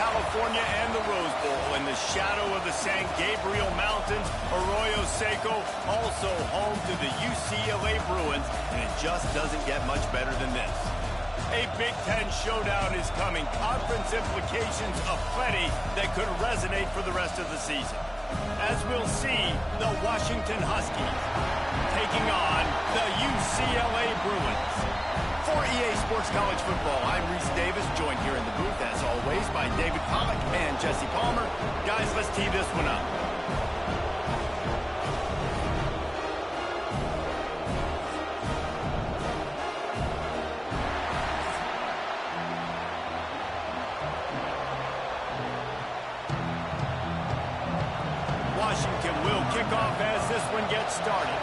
California and the Rose Bowl in the shadow of the San Gabriel Mountains. Arroyo Seco, also home to the UCLA Bruins, and it just doesn't get much better than this. A Big Ten showdown is coming. Conference implications aplenty that could resonate for the rest of the season. As we'll see, the Washington Huskies taking on the UCLA Bruins. For EA Sports College Football, I'm Reese Davis, joined here in the booth, as always, by David Pollack and Jesse Palmer. Guys, let's tee this one up. Washington will kick off as this one gets started.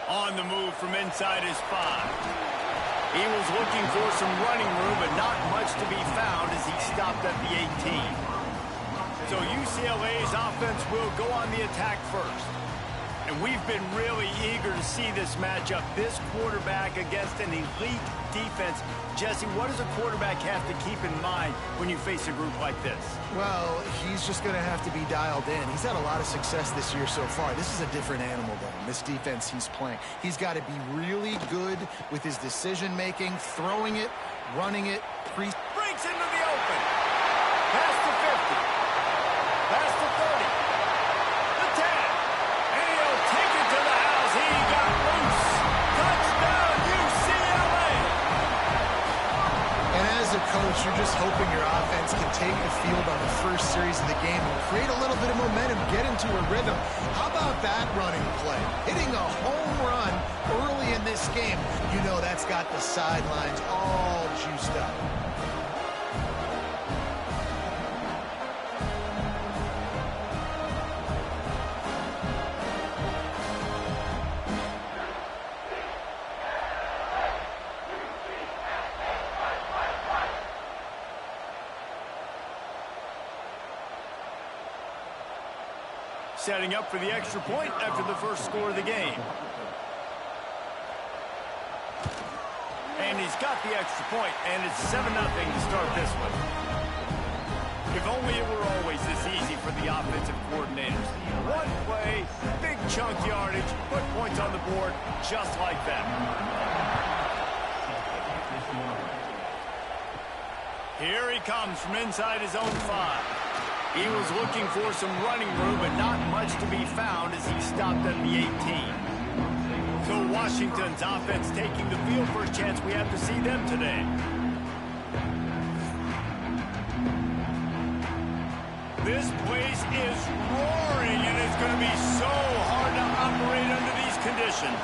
On the move from inside his 5. He was looking for some running room, but not much to be found as he stopped at the 18. So UCLA's offense will go on the attack first. And we've been really eager to see this matchup. This quarterback against an elite defense. Jesse, what does a quarterback have to keep in mind when you face a group like this? Well, he's just going to have to be dialed in. He's had a lot of success this year so far. This is a different animal, though, this defense he's playing. He's got to be really good with his decision-making, throwing it, running it, breaks into the open. Past the 50. Past the 30. The 10. And he'll take it to the house. He got loose. Touchdown, UCLA. And as a coach, you're just hoping your offense can take the field on the first series of the game and create a little bit of momentum, get into a rhythm. How about that running play? Hitting a home run early in this game. You know that's got the sidelines all juiced up. Setting up for the extra point after the first score of the game. And he's got the extra point, and it's 7-0 to start this one. If only it were always this easy for the offensive coordinators. One play, big chunk yardage, put points on the board just like that. Here he comes from inside his own 5. He was looking for some running room, but not much to be found as he stopped at the 18. So Washington's offense taking the field for a chance. We have to see them today. This place is roaring, and it's going to be so hard to operate under these conditions.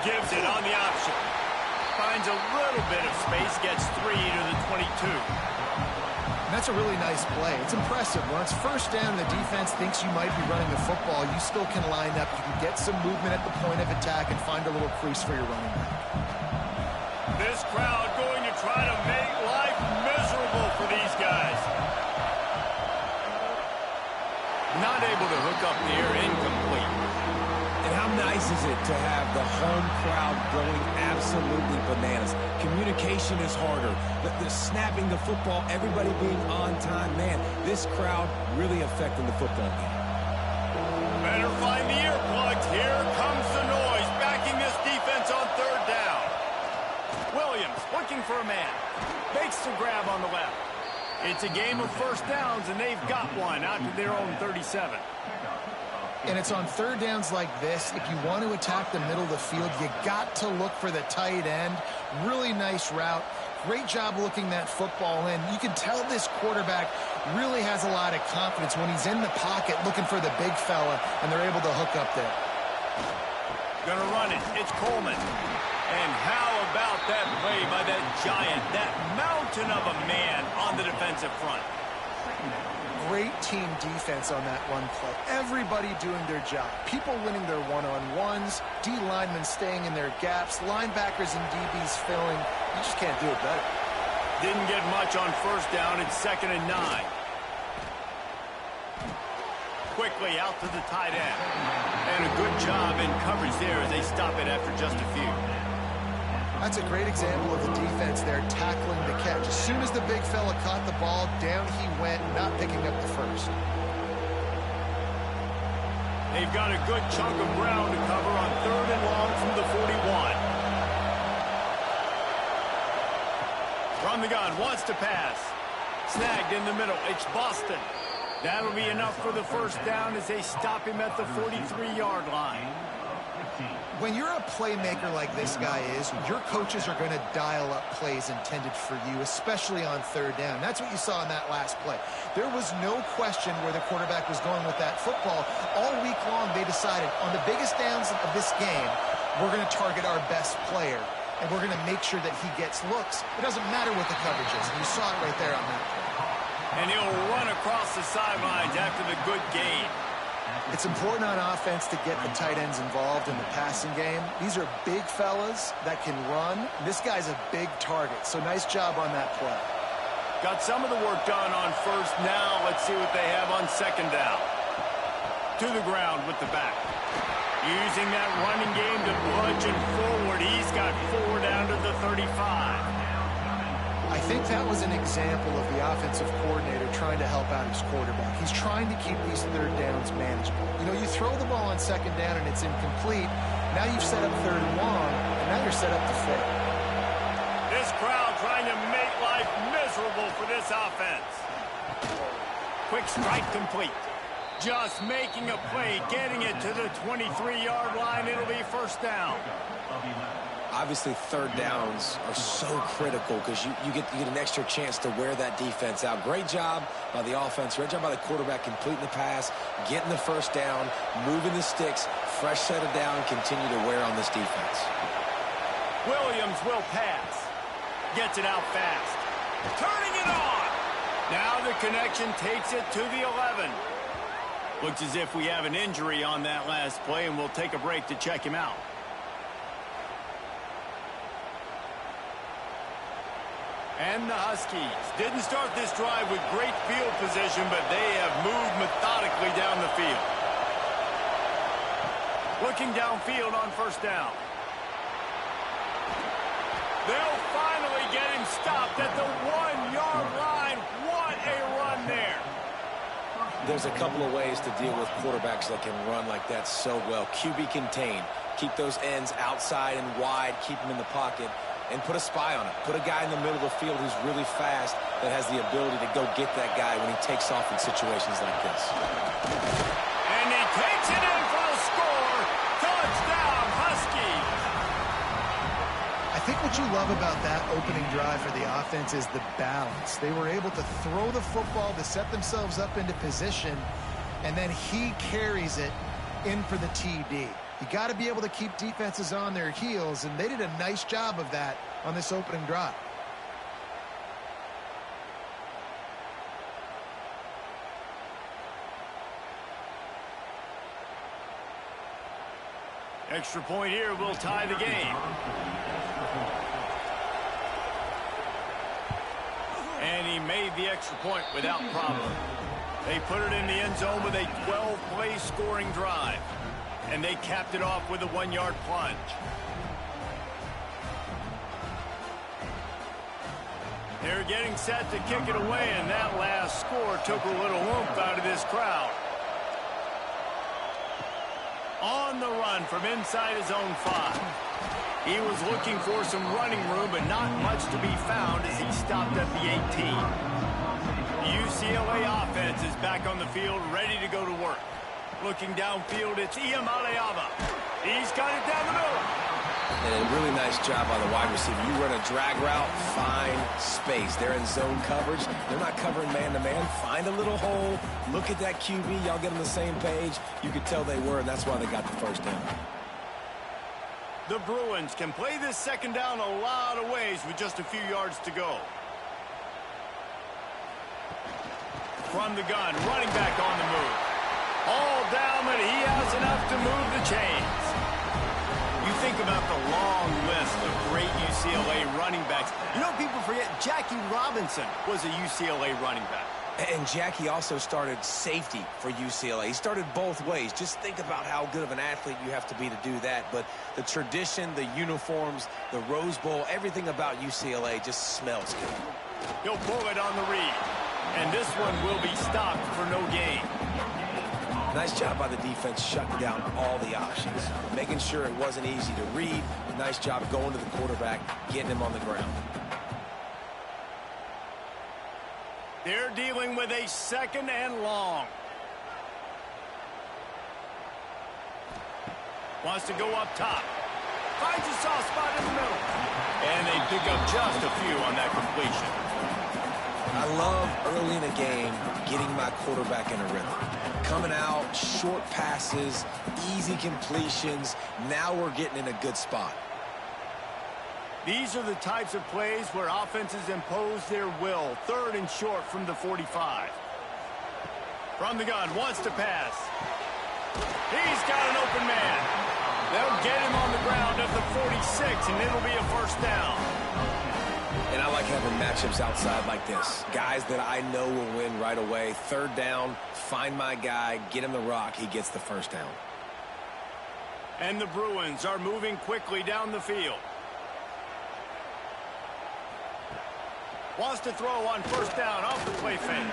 Gives it on the option. Finds a little bit of space, gets 3 to the 22. And that's a really nice play. It's impressive. When it's first down and the defense thinks you might be running the football, you still can line up. You can get some movement at the point of attack and find a little crease for your running back. This crowd going to try to make life miserable for these guys. Not able to hook up there, incomplete. And how nice is it to have the home crowd going absolutely bananas? Communication is harder. The snapping the football, everybody being on time. Man, this crowd really affecting the football game. Better find the earplugs. Here comes the noise, backing this defense on 3rd down. Williams looking for a man. Makes the grab on the left. It's a game of first downs, and they've got one out to their own 37. And it's on 3rd downs like this. If you want to attack the middle of the field, you got to look for the tight end. Really nice route. Great job looking that football in. You can tell this quarterback really has a lot of confidence when he's in the pocket looking for the big fella, and they're able to hook up there. Gonna run it. It's Coleman. And how about that play by that giant, that mountain of a man on the defensive front? Great team defense on that one play. Everybody doing their job. People winning their one-on-ones, D linemen staying in their gaps, linebackers and DBs filling. You just can't do it better. Didn't get much on first down. It's 2nd and 9. Quickly out to the tight end. And a good job in coverage there as they stop it after just a few. That's a great example of the defense there tackling the catch. As soon as the big fella caught the ball, down he went, not picking up the first. They've got a good chunk of ground to cover on 3rd and long from the 41. From the gun, wants to pass. Snagged in the middle. It's Boston. That'll be enough for the first down as they stop him at the 43-yard line. When you're a playmaker like this guy is, your coaches are going to dial up plays intended for you, especially on 3rd down. That's what you saw in that last play. There was no question where the quarterback was going with that football. All week long, they decided on the biggest downs of this game, we're going to target our best player, and we're going to make sure that he gets looks. It doesn't matter what the coverage is. And you saw it right there on that play. And he'll run across the sidelines after the good gain. It's important on offense to get the tight ends involved in the passing game. These are big fellas that can run. This guy's a big target, so nice job on that play. Got some of the work done on 1st. Now let's see what they have on 2nd down. To the ground with the back. Using that running game to bludgeon forward. He's got 4 down to the 35. I think that was an example of the offensive coordinator trying to help out his quarterback. He's trying to keep these 3rd downs manageable. You know, you throw the ball on 2nd down and it's incomplete. Now you've set up 3rd and long, and now you're set up to fail. This crowd trying to make life miserable for this offense. Quick strike complete. Just making a play, getting it to the 23-yard line. It'll be 1st down. Obviously, 3rd downs are so critical because you get an extra chance to wear that defense out. Great job by the offense. Great job by the quarterback completing the pass, getting the 1st down, moving the sticks, fresh set of down, continue to wear on this defense. Williams will pass. Gets it out fast. Turning it on. Now the connection takes it to the 11. Looks as if we have an injury on that last play, and we'll take a break to check him out. And the Huskies didn't start this drive with great field position, but they have moved methodically down the field. Looking downfield on 1st down. They'll finally get him stopped at the 1-yard line. What a run there. There's a couple of ways to deal with quarterbacks that can run like that so well. QB contain. Keep those ends outside and wide. Keep them in the pocket. And put a spy on it. Put a guy in the middle of the field who's really fast that has the ability to go get that guy when he takes off in situations like this. And he takes it in for the score. Touchdown, Huskies. I think what you love about that opening drive for the offense is the balance. They were able to throw the football to set themselves up into position, and then he carries it in for the TD. You got to be able to keep defenses on their heels, and they did a nice job of that on this opening drive. Extra point here will tie the game. And he made the extra point without problem. They put it in the end zone with a 12-play scoring drive. And they capped it off with a 1-yard plunge. They're getting set to kick it away, and that last score took a little oomph out of this crowd. On the run from inside his own 5. He was looking for some running room, but not much to be found as he stopped at the 18. UCLA offense is back on the field, ready to go to work. Looking downfield, it's Iamaleava. He's got it down the middle. And a really nice job by the wide receiver. You run a drag route, find space. They're in zone coverage. They're not covering man-to-man. Find a little hole. Look at that QB. Y'all get on the same page. You could tell they were, and that's why they got the 1st down. The Bruins can play this 2nd down a lot of ways with just a few yards to go. From the gun, running back on the move. All down, but he has enough to move the chains. You think about the long list of great UCLA running backs. You know, people forget Jackie Robinson was a UCLA running back. And Jackie also started safety for UCLA. He started both ways. Just think about how good of an athlete you have to be to do that. But the tradition, the uniforms, the Rose Bowl, everything about UCLA just smells good. He'll pull it on the read. And this one will be stopped for no gain. Nice job by the defense shutting down all the options, making sure it wasn't easy to read. Nice job going to the quarterback, getting him on the ground. They're dealing with a 2nd and long. Wants to go up top. Finds a soft spot in the middle. And they pick up just a few on that completion. I love early in a game getting my quarterback in a rhythm. Coming out, short passes, easy completions. Now we're getting in a good spot. These are the types of plays where offenses impose their will. 3rd and short from the 45. From the gun, wants to pass. He's got an open man. They'll get him on the ground at the 46, and it'll be a 1st down. And I like having matchups outside like this. Guys that I know will win right away. 3rd down, find my guy, get him the rock, he gets the 1st down. And the Bruins are moving quickly down the field. Wants to throw on 1st down off the play fake.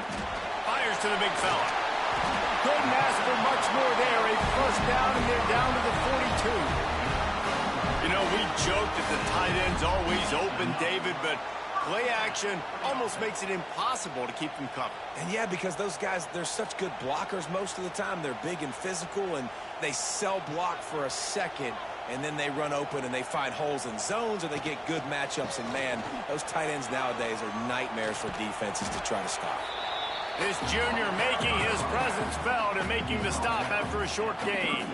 Fires to the big fella. Couldn't ask for much more there. A 1st down, and they're down to the 42. You know, we joke that the tight end's always open, David, but play action almost makes it impossible to keep them covered. And yeah, because those guys, they're such good blockers most of the time. They're big and physical, and they sell block for a second, and then they run open and they find holes in zones, and they get good matchups. And, man, those tight ends nowadays are nightmares for defenses to try to stop. This junior making his presence felt and making the stop after a short gain.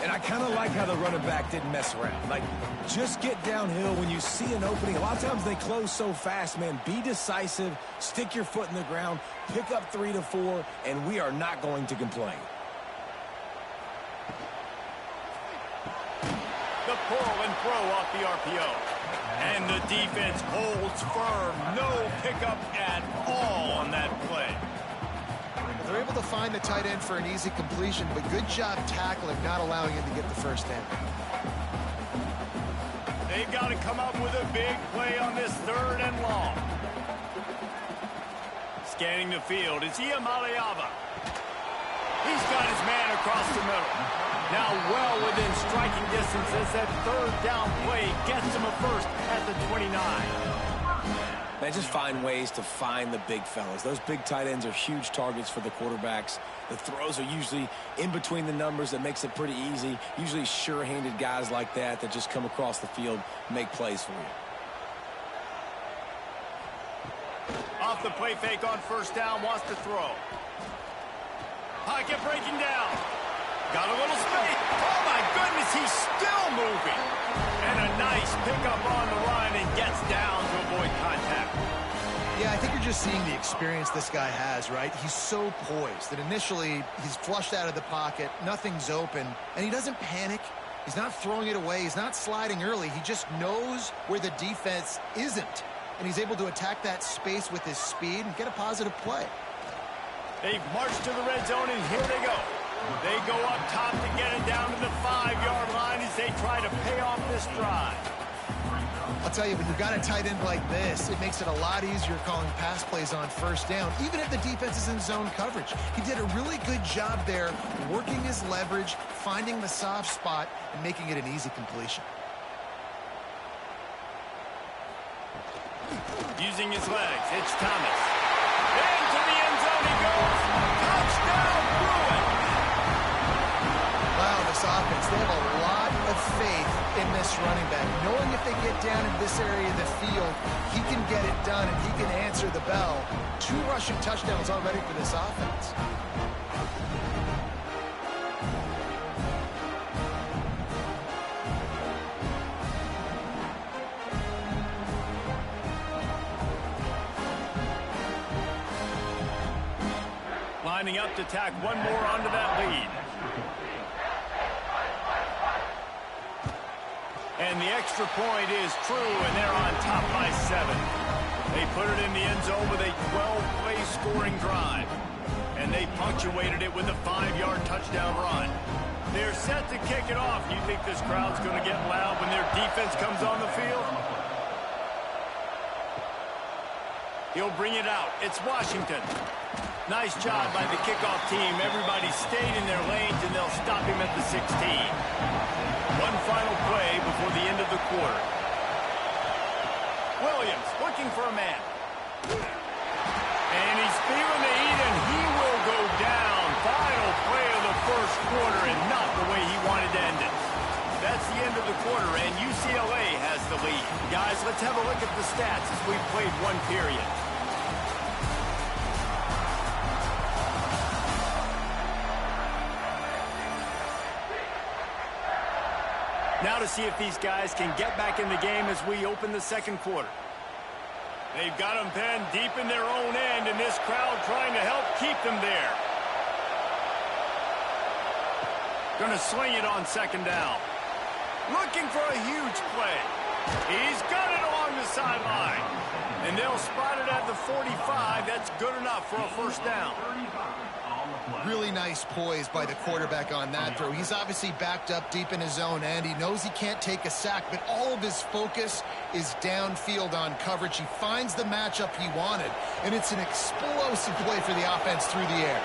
And I kind of like how the running back didn't mess around. Like, just get downhill when you see an opening. A lot of times they close so fast, man. Be decisive, stick your foot in the ground, pick up 3 to 4, and we are not going to complain. The pull and throw off the RPO. And the defense holds firm. No pickup at all on that play. They're able to find the tight end for an easy completion, but good job tackling, not allowing him to get the 1st down. They've got to come up with a big play on this 3rd and long. Scanning the field is Iamaleava. He's got his man across the middle. Now well within striking distance as that 3rd down play gets him a 1st at the 29. Man, just find ways to find the big fellas. Those big tight ends are huge targets for the quarterbacks. The throws are usually in between the numbers. That makes it pretty easy. Usually sure-handed guys like that just come across the field, make plays for you. Off the play fake on 1st down, wants to throw. Pocket breaking down. Got a little space. Oh, my goodness, he's still moving. And a nice pickup on the run and gets down to avoid contact. Yeah, I think you're just seeing the experience this guy has, right? He's so poised that initially he's flushed out of the pocket, nothing's open, and he doesn't panic. He's not throwing it away. He's not sliding early. He just knows where the defense isn't, and he's able to attack that space with his speed and get a positive play. They've marched to the red zone, and here they go. They go up top to get it down to the 5-yard line as they try to pay off this drive. I'll tell you, when you've got a tight end like this, it makes it a lot easier calling pass plays on 1st down, even if the defense is in zone coverage. He did a really good job there, working his leverage, finding the soft spot, and making it an easy completion. Using his legs, it's Thomas. Into the end zone he goes. Touchdown, Bruins! Wow, this offense, they have a lot of faith in this running back. Knowing if they get down in this area of the field, he can get it done and he can answer the bell. 2 rushing touchdowns already for this offense. Lining up to tack one more onto that lead. And the extra point is true, and they're on top by 7. They put it in the end zone with a 12-play scoring drive. And they punctuated it with a 5-yard touchdown run. They're set to kick it off. You think this crowd's going to get loud when their defense comes on the field? He'll bring it out. It's Washington. Nice job by the kickoff team. Everybody stayed in their lanes, and they'll stop him at the 16. One final play before the end of the quarter. Williams looking for a man. And he's feeling the heat, and he will go down. Final play of the first quarter, and not the way he wanted to end it. That's the end of the quarter, and UCLA has the lead. Guys, let's have a look at the stats as we've played one period. Now to see if these guys can get back in the game as we open the second quarter. They've got them penned deep in their own end, and this crowd trying to help keep them there. Going to sling it on second down. Looking for a huge play. He's got it along the sideline. And they'll spot it at the 45. That's good enough for a first down. Really nice poise by the quarterback on that throw. He's obviously backed up deep in his own end. He knows he can't take a sack, but all of his focus is downfield on coverage. He finds the matchup he wanted, and it's an explosive play for the offense through the air.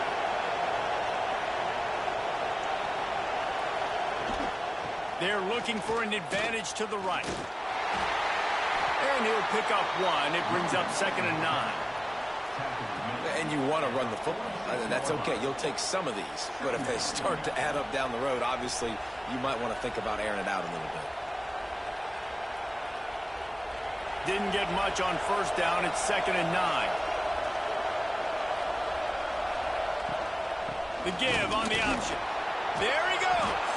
They're looking for an advantage to the right. And he'll pick up one. It brings up 2nd and 9. And you want to run the football. That's okay. You'll take some of these. But if they start to add up down the road, obviously, you might want to think about airing it out a little bit. Didn't get much on first down. It's 2nd and 9. The give on the option. There he goes.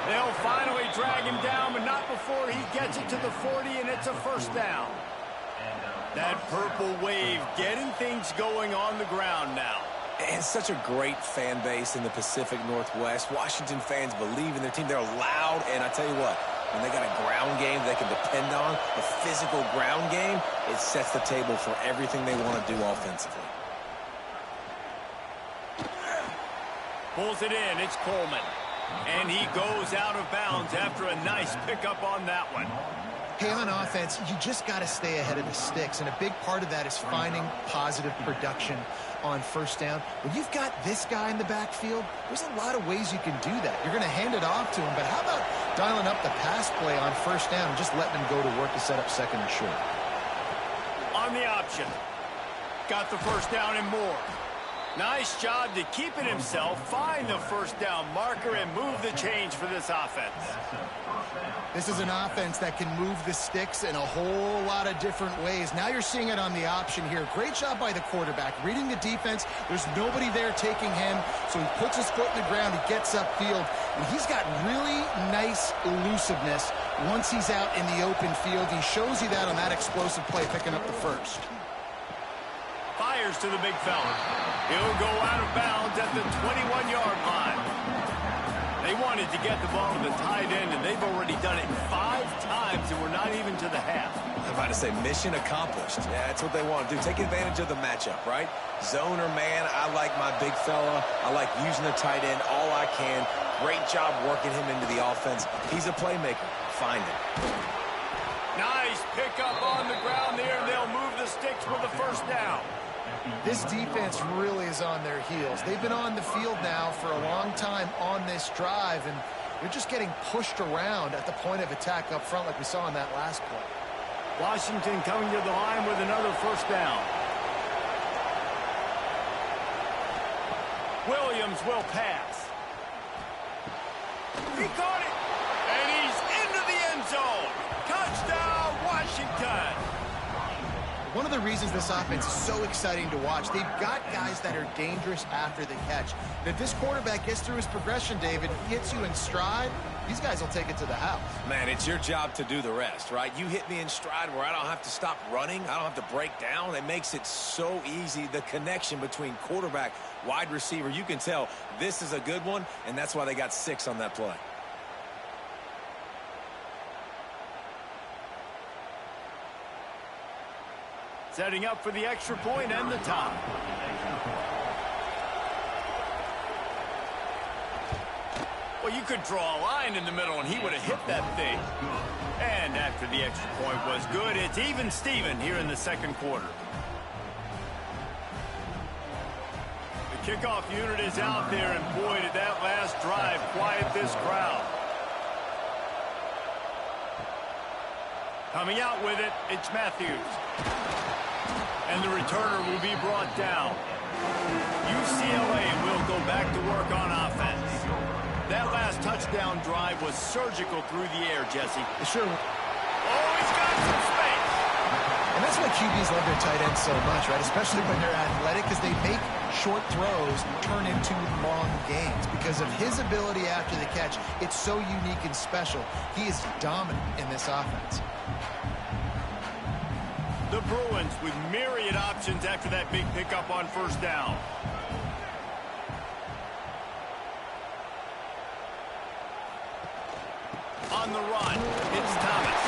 They'll finally drag him down, but not before he gets it to the 40, and it's a first down. That purple wave getting things going on the ground now. And such a great fan base in the Pacific Northwest. Washington fans believe in their team. They're loud, and I tell you what, when they got a ground game they can depend on, a physical ground game, it sets the table for everything they want to do offensively. Pulls it in. It's Coleman. And he goes out of bounds after a nice pickup on that one. Hey, on offense, you just got to stay ahead of the sticks, and a big part of that is finding positive production on first down. When you've got this guy in the backfield, there's a lot of ways you can do that. You're going to hand it off to him, but how about dialing up the pass play on first down and just letting him go to work to set up 2nd and short? On the option. Got the first down and more. Nice job to keep it himself, find the first down marker, and move the change for this offense. This is an offense that can move the sticks in a whole lot of different ways. Now you're seeing it on the option here. Great job by the quarterback. Reading the defense, there's nobody there taking him, so he puts his foot in the ground, he gets upfield, and he's got really nice elusiveness once he's out in the open field. He shows you that on that explosive play, picking up the first. Fires to the big fella. He'll go out of bounds at the 21-yard line. They wanted to get the ball to the tight end, and they've already done it 5 times, and we're not even to the half. I'm about to say mission accomplished. Yeah, that's what they want to do. Take advantage of the matchup, right? Zone or man, I like my big fella. I like using the tight end all I can. Great job working him into the offense. He's a playmaker. Find him. Nice pickup on the ground there. They'll move the sticks with the first down. This defense really is on their heels. They've been on the field now for a long time on this drive, and they're just getting pushed around at the point of attack up front like we saw in that last play. Washington coming to the line with another first down. Williams will pass. He caught it, and he's into the end zone. Touchdown, Washington. One of the reasons this offense is so exciting to watch, they've got guys that are dangerous after the catch. And if this quarterback gets through his progression, David, hits you in stride, these guys will take it to the house. Man, it's your job to do the rest, right? You hit me in stride where I don't have to stop running. I don't have to break down. It makes it so easy, the connection between quarterback, wide receiver. You can tell this is a good one, and that's why they got 6 on that play. Setting up for the extra point and the tie. Well, you could draw a line in the middle, and he would have hit that thing. And after the extra point was good, it's even Steven here in the second quarter. The kickoff unit is out there, and boy, did that last drive quiet this crowd. Coming out with it, it's Matthews. And the returner will be brought down. UCLA will go back to work on offense. That last touchdown drive was surgical through the air, Jesse. Sure. Oh, he's got some space. And that's why QBs love their tight ends so much, right? Especially when they're athletic, because they make short throws turn into long gains. Because of his ability after the catch, it's so unique and special. He is dominant in this offense. The Bruins with myriad options after that big pickup on first down. On the run, it's Thomas.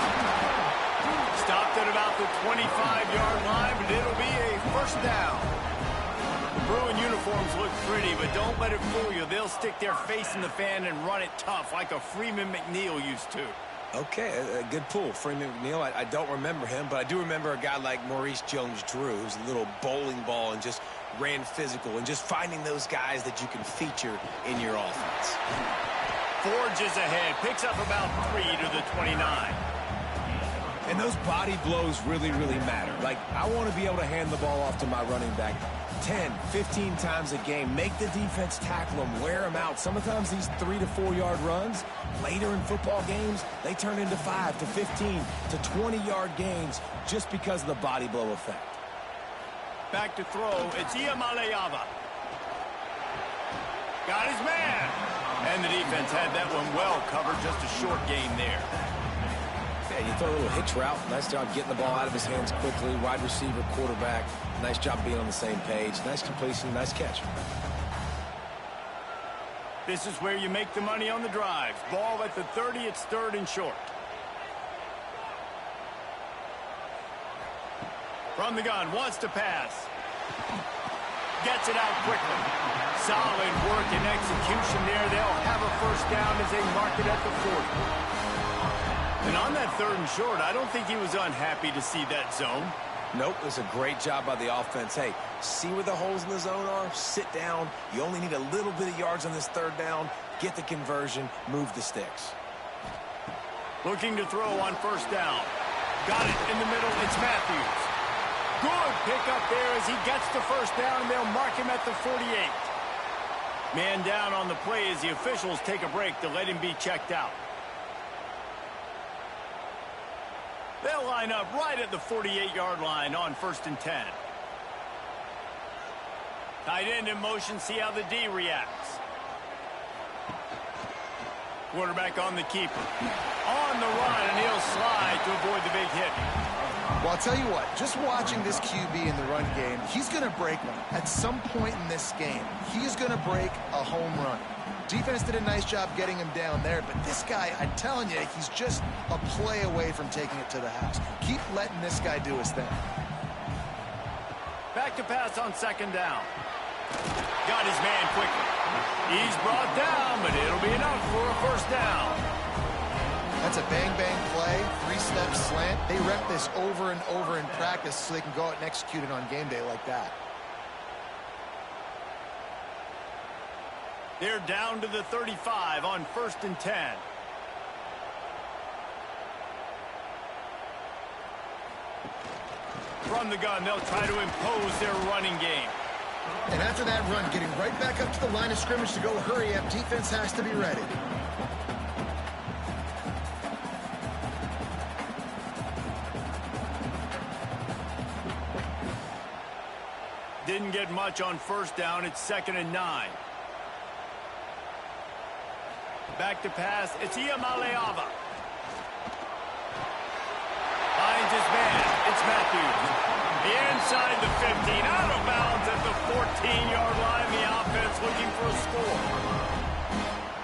Stopped at about the 25-yard line, but it'll be a first down. The Bruin uniforms look pretty, but don't let it fool you. They'll stick their face in the fan and run it tough like a Freeman McNeil used to. Okay, a good pull. Freeman McNeil, I don't remember him, but I do remember a guy like Maurice Jones-Drew, who's a little bowling ball and just ran physical, and just finding those guys that you can feature in your offense. Forges ahead, picks up about 3 to the 29. And those body blows really, really matter. Like, I want to be able to hand the ball off to my running back 10, 15 times a game. Make the defense tackle them, wear them out. Sometimes these 3 to 4 yard runs, later in football games, they turn into 5 to 15 to 20-yard gains just because of the body blow effect. Back to throw, it's Iamaleava. Got his man. And the defense had that one well covered, just a short gain there. Yeah, you throw a little hitch route. Nice job getting the ball out of his hands quickly. Wide receiver, quarterback. Nice job being on the same page. Nice completion, nice catch. This is where you make the money on the drives. Ball at the 30, it's third and short. From the gun, wants to pass. Gets it out quickly. Solid work and execution there. They'll have a first down as they mark it at the 40. And on that third and short, I don't think he was unhappy to see that zone. Nope, it was a great job by the offense. Hey, see where the holes in the zone are? Sit down. You only need a little bit of yards on this third down. Get the conversion. Move the sticks. Looking to throw on first down. Got it in the middle. It's Matthews. Good pickup there as he gets the first down, and they'll mark him at the 48. Man down on the play as the officials take a break to let him be checked out. They'll line up right at the 48-yard line on first and 10. Tight end in motion, see how the D reacts. Quarterback on the keeper. On the run, and he'll slide to avoid the big hit. Well, I'll tell you what, just watching this QB in the run game, he's going to break one. At some point in this game, he is going to break a home run. Defense did a nice job getting him down there, but this guy, I'm telling you, he's just a play away from taking it to the house. Keep letting this guy do his thing. Back to pass on second down. Got his man quickly. He's brought down, but it'll be enough for a first down. That's a bang-bang play, three-step slant. They rep this over and over in practice so they can go out and execute it on game day like that. They're down to the 35 on first and 10. From the gun, they'll try to impose their running game. And after that run, getting right back up to the line of scrimmage to go hurry up, defense has to be ready. Didn't get much on first down. It's second and 9. Back to pass. It's Iamaleava. Finds his man. It's Matthews. Inside the 15. Out of bounds at the 14-yard line. The offense looking for a score.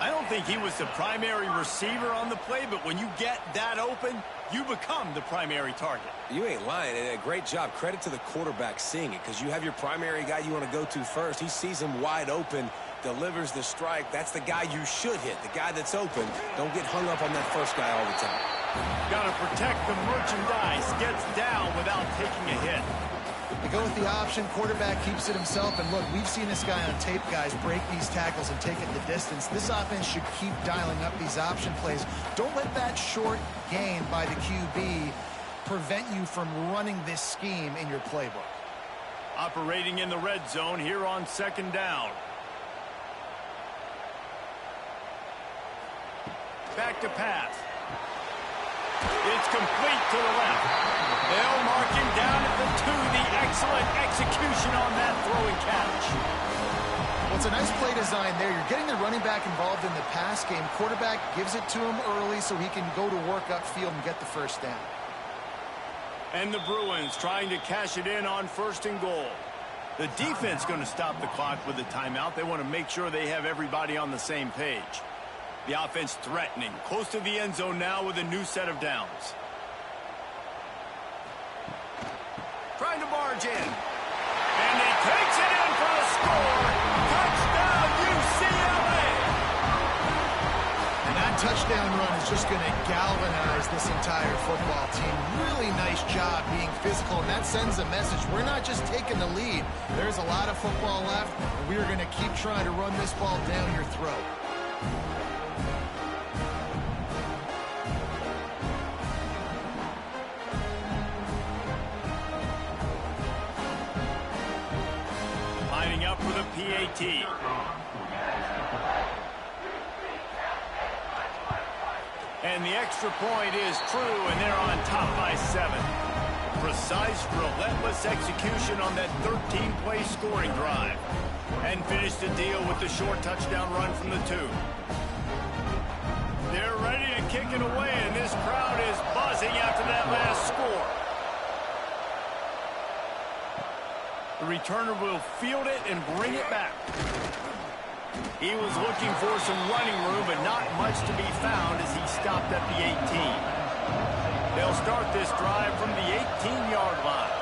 I don't think he was the primary receiver on the play, but when you get that open, you become the primary target. You ain't lying, and a great job. Credit to the quarterback seeing it, because you have your primary guy you want to go to first. He sees him wide open, delivers the strike. That's the guy you should hit, the guy that's open. Don't get hung up on that first guy all the time. Got to protect the merchandise. Gets down without taking a hit. They go with the option. Quarterback keeps it himself. And look, we've seen this guy on tape, guys, break these tackles and take it the distance. This offense should keep dialing up these option plays. Don't let that short gain by the QB prevent you from running this scheme in your playbook. Operating in the red zone here on second down. Back to pass. It's complete to the left. They'll mark him down at the 2. The excellent execution on that throwing catch. Well, it's a nice play design there. You're getting the running back involved in the pass game. Quarterback gives it to him early so he can go to work upfield and get the first down. And the Bruins trying to cash it in on 1st and goal. The defense going to stop the clock with a timeout. They want to make sure they have everybody on the same page. The offense threatening, close to the end zone now with a new set of downs. Trying to barge in. And he takes it in for the score. Touchdown, UCLA! And that touchdown run is just going to galvanize this entire football team. Really nice job being physical, and that sends a message. We're not just taking the lead. There's a lot of football left, and we are going to keep trying to run this ball down your throat. Up for the PAT. And the extra point is true, and they're on top by 7. Precise, relentless execution on that 13-play scoring drive. And finish the deal with the short touchdown run from the 2. They're ready to kick it away, and this crowd is buzzing after that last score. The returner will field it and bring it back. He was looking for some running room, but not much to be found as he stopped at the 18. They'll start this drive from the 18-yard line.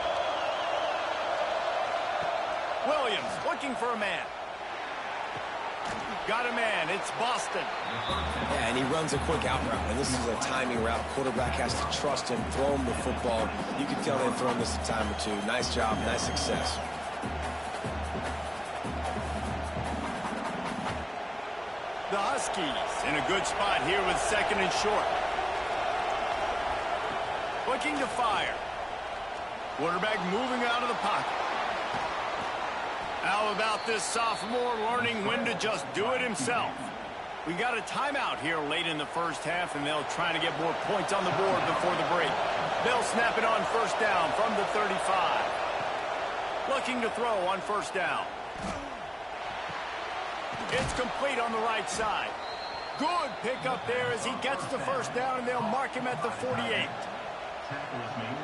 Williams looking for a man. Got a man. It's Boston. Yeah, and he runs a quick out route, and this is a timing route. Quarterback has to trust him, throw him the football. You can tell they've thrown this a time or two. Nice job, nice success. The Huskies in a good spot here with 2nd and short. Looking to fire. Quarterback moving out of the pocket. How about this sophomore learning when to just do it himself? We got a timeout here late in the first half, and they'll try to get more points on the board before the break. They'll snap it on 1st down from the 35. Looking to throw on 1st down. It's complete on the right side. Good pickup there as he gets the 1st down, and they'll mark him at the 48.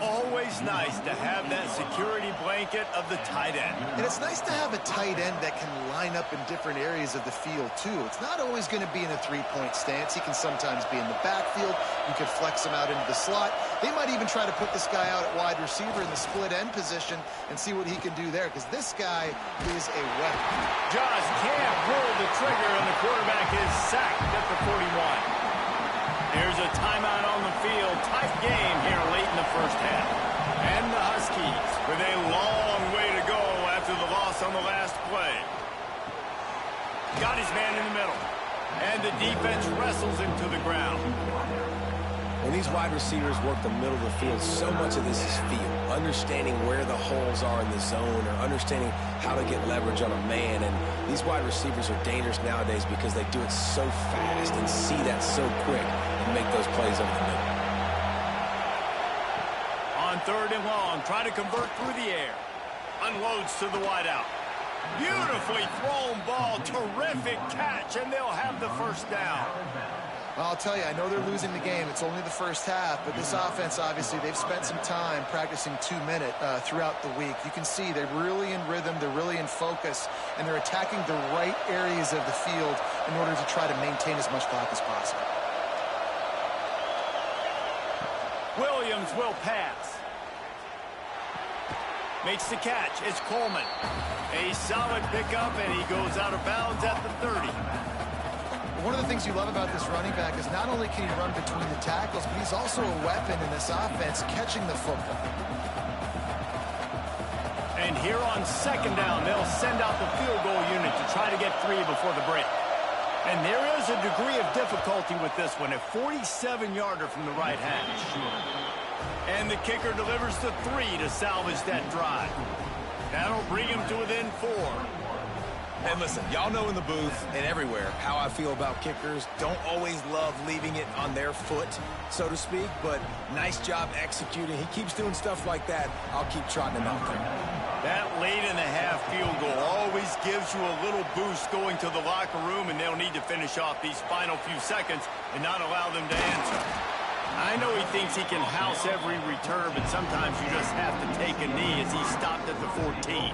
Always nice to have that security blanket of the tight end. And it's nice to have a tight end that can line up in different areas of the field, too. It's not always going to be in a three-point stance. He can sometimes be in the backfield. You could flex him out into the slot. They might even try to put this guy out at wide receiver in the split end position and see what he can do there, because this guy is a weapon. Just can't pull the trigger, and the quarterback is sacked at the 41. There's a timeout on the field. Tight game here late in the first half. And the Huskies with a long way to go after the loss on the last play. Got his man in the middle. And the defense wrestles him to the ground. When these wide receivers work the middle of the field, so much of this is feel. Understanding where the holes are in the zone, or understanding how to get leverage on a man. And these wide receivers are dangerous nowadays because they do it so fast and see that so quick and make those plays over the middle. On 3rd and long, try to convert through the air. Unloads to the wideout. Beautifully thrown ball. Terrific catch, and they'll have the 1st down. I'll tell you, I know they're losing the game. It's only the first half, but this offense, obviously, they've spent some time practicing 2-minute throughout the week. You can see they're really in rhythm, they're really in focus, and they're attacking the right areas of the field in order to try to maintain as much clock as possible. Williams will pass. Makes the catch. It's Coleman. A solid pickup, and he goes out of bounds at the 30. One of the things you love about this running back is not only can he run between the tackles, but he's also a weapon in this offense catching the football. And here on second down, they'll send out the field goal unit to try to get 3 before the break. And there is a degree of difficulty with this one, a 47-yarder from the right hash. And the kicker delivers the 3 to salvage that drive. That'll bring him to within 4. And listen, y'all know in the booth and everywhere how I feel about kickers. Don't always love leaving it on their foot, so to speak, but nice job executing. He keeps doing stuff like that. I'll keep trotting him out there. That late-in-the-half field goal always gives you a little boost going to the locker room, and they'll need to finish off these final few seconds and not allow them to answer. I know he thinks he can house every return, but sometimes you just have to take a knee as he stopped at the 14.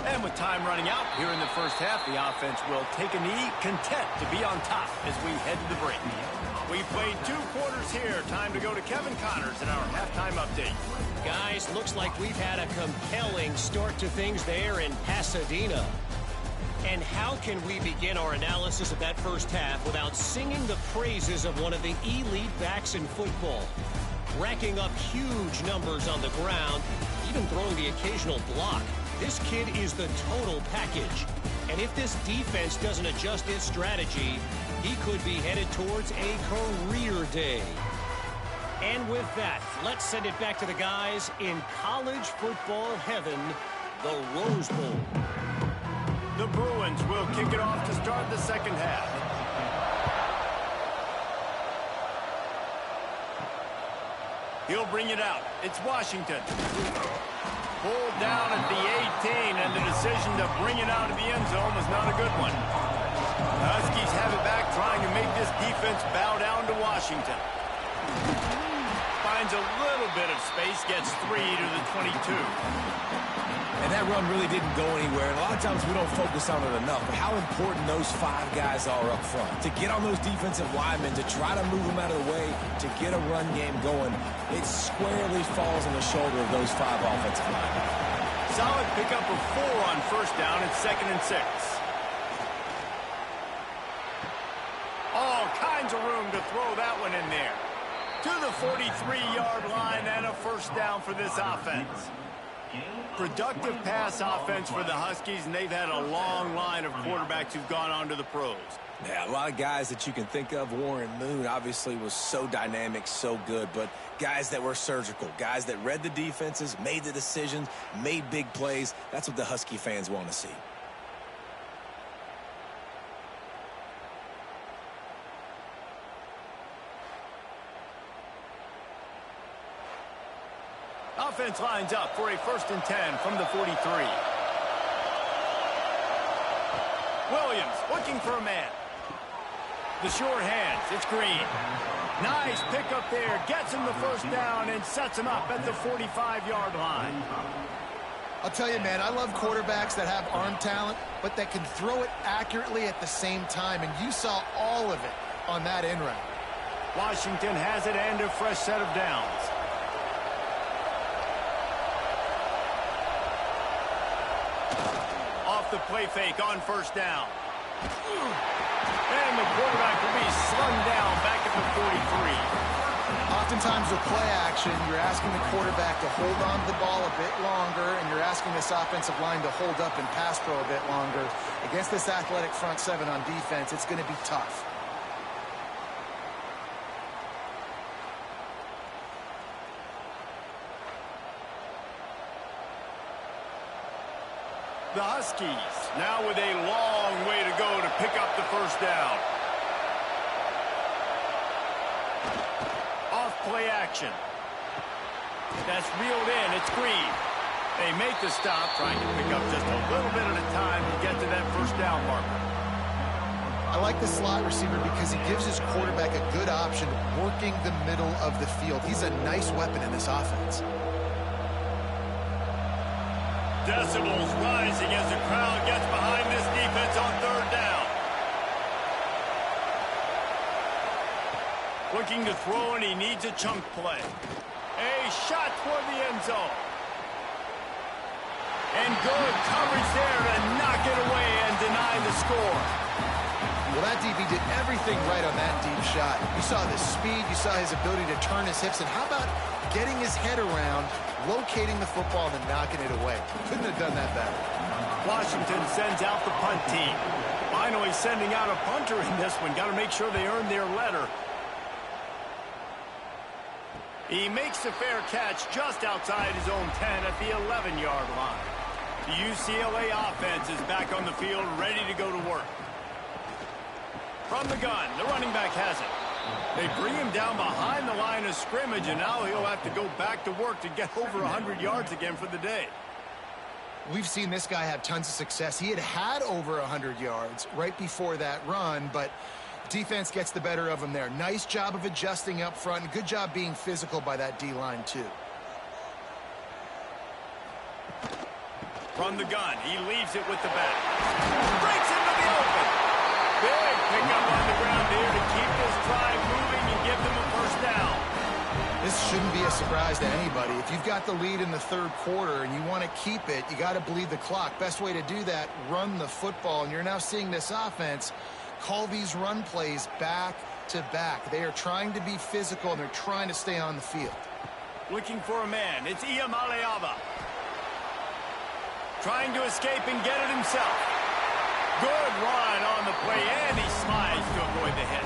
And with time running out here in the first half, the offense will take a knee, content to be on top as we head to the break. We played 2 quarters here. Time to go to Kevin Connors in our halftime update. Guys, looks like we've had a compelling start to things there in Pasadena. And how can we begin our analysis of that first half without singing the praises of one of the elite backs in football? Racking up huge numbers on the ground, even throwing the occasional block. This kid is the total package. And if this defense doesn't adjust its strategy, he could be headed towards a career day. And with that, let's send it back to the guys in college football heaven, the Rose Bowl. The Bruins will kick it off to start the second half. He'll bring it out. It's Washington. Pulled down at the 18, and the decision to bring it out of the end zone was not a good one. The Huskies have it back, trying to make this defense bow down to Washington. Finds a little bit of space, gets 3 to the 22. And that run really didn't go anywhere. And a lot of times we don't focus on it enough. But how important those 5 guys are up front. To get on those defensive linemen, to try to move them out of the way, to get a run game going, it squarely falls on the shoulder of those 5 offensive linemen. Solid pickup of 4 on first down and 2nd and 6. All kinds of room to throw that one in there. To the 43-yard line and a first down for this offense. Productive pass offense for the Huskies, and they've had a long line of quarterbacks who've gone on to the pros. Yeah, a lot of guys that you can think of. Warren Moon obviously was so dynamic, so good, but guys that were surgical, guys that read the defenses, made the decisions, made big plays. That's what the Husky fans want to see. Offense lines up for a 1st and 10 from the 43. Williams looking for a man. The short hands, it's Green. Nice pickup there, gets him the first down and sets him up at the 45-yard line. I'll tell you, man, I love quarterbacks that have arm talent, but that can throw it accurately at the same time, and you saw all of it on that in route. Washington has it and a fresh set of downs. Off the play fake on first down. And the quarterback will be slung down back at the 43. Oftentimes with play action, you're asking the quarterback to hold on to the ball a bit longer, and you're asking this offensive line to hold up and pass pro a bit longer. Against this athletic front 7 on defense, it's going to be tough. The Huskies now with a long way to go to pick up the first down. Off play action. That's reeled in. It's Green. They make the stop, trying to pick up just a little bit at a time to get to that first down marker. I like the slot receiver because he gives his quarterback a good option working the middle of the field. He's a nice weapon in this offense. Decibels rising as the crowd gets behind this defense on third down. Looking to throw, and he needs a chunk play. A shot toward the end zone. And good coverage there to knock it away and deny the score. Well, that DB did everything right on that deep shot. You saw the speed, you saw his ability to turn his hips, and how about getting his head around, locating the football, and then knocking it away? Couldn't have done that better. Washington sends out the punt team. Finally sending out a punter in this one. Got to make sure they earn their letter. He makes a fair catch just outside his own 10 at the 11-yard line. The UCLA offense is back on the field, ready to go to work. From the gun, the running back has it. They bring him down behind the line of scrimmage, and now he'll have to go back to work to get over 100 yards again for the day. We've seen this guy have tons of success. He had over 100 yards right before that run, but defense gets the better of him there. Nice job of adjusting up front, and good job being physical by that D-line too. From the gun, he leaves it with the back. Breaks into the open. Big pickup on the ground here to keep this drive moving and give them a first down. This shouldn't be a surprise to anybody. If you've got the lead in the third quarter and you want to keep it, you got to bleed the clock. Best way to do that, run the football. And you're now seeing this offense call these run plays back to back. They are trying to be physical, and they're trying to stay on the field. Looking for a man. It's Iamaleava. Trying to escape and get it himself. Good run on the play, and he slides to avoid the hit.